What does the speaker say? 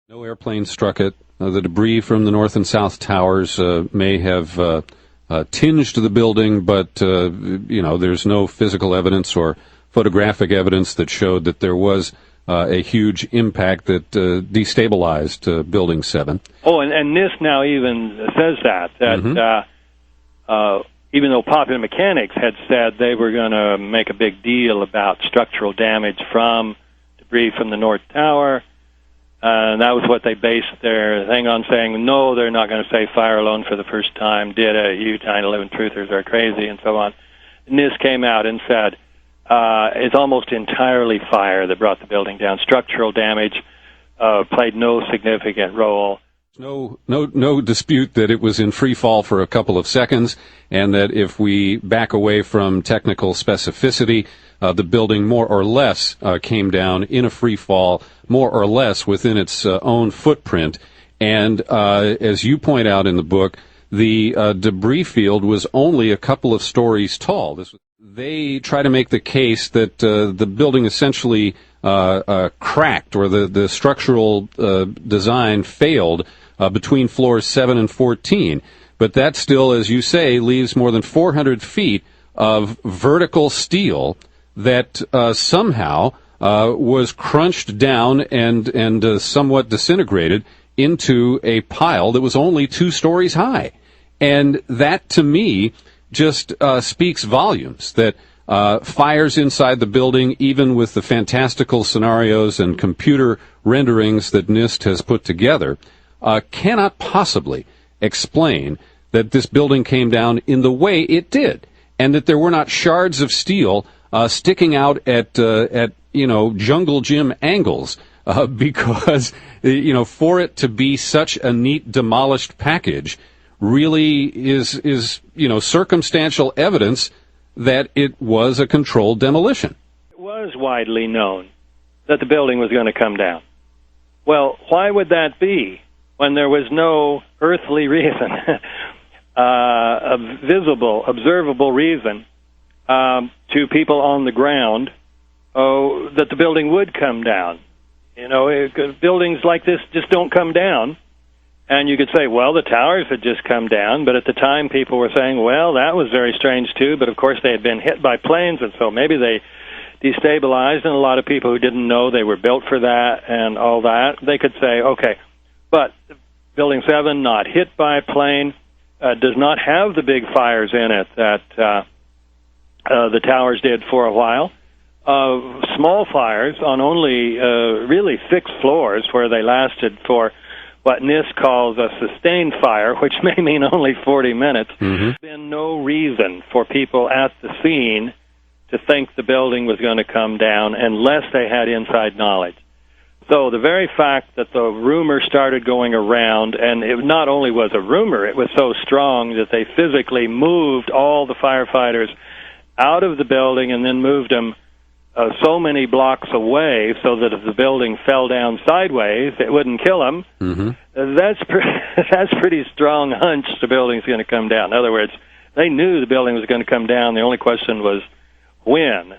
No airplane struck it. The debris from the north and south towers may have tinged the building, but there's no physical evidence or photographic evidence that showed that there was a huge impact that destabilized Building 7. Oh, and NIST now even says that even though Popular Mechanics had said they were going to make a big deal about structural damage from debris from the North Tower, and that was what they based their thing on, saying, no, they're not going to say fire alone for the first time, did it, you 9/11 truthers are crazy, and so on. NIST came out and said, it's almost entirely fire that brought the building down. Structural damage played no significant role. No dispute that it was in free fall for a couple of seconds, and that if we back away from technical specificity, the building more or less came down in a free fall, more or less within its own footprint. And as you point out in the book, the debris field was only a couple of stories tall. They try to make the case that the building essentially cracked, or the structural design failed between floors 7 and 14. But that still, as you say, leaves more than 400 feet of vertical steel that somehow was crunched down and somewhat disintegrated into a pile that was only 2 stories high. And that, to me, just speaks volumes, that fires inside the building, even with the fantastical scenarios and computer renderings that NIST has put together, cannot possibly explain that this building came down in the way it did, and that there were not shards of steel sticking out at jungle gym angles, because for it to be such a neat demolished package really is circumstantial evidence that it was a controlled demolition. It was widely known that the building was going to come down. Well, why would that be when there was no earthly reason, a visible, observable reason to people on the ground that the building would come down? Buildings like this just don't come down. And you could say, well, the towers had just come down, but at the time people were saying, well, that was very strange too, but of course they had been hit by planes, and so maybe they destabilized, and a lot of people who didn't know they were built for that and all that, they could say, okay, but Building 7, not hit by a plane, does not have the big fires in it that the towers did for a while. Small fires on only really 6 floors, where they lasted for what NIST calls a sustained fire, which may mean only 40 minutes. There's been no reason for people at the scene to think the building was going to come down unless they had inside knowledge. So the very fact that the rumor started going around, and it not only was a rumor, it was so strong that they physically moved all the firefighters out of the building and then moved them so many blocks away so that if the building fell down sideways, it wouldn't kill them. That's pretty strong hunch the building's going to come down. In other words, they knew the building was going to come down. The only question was when.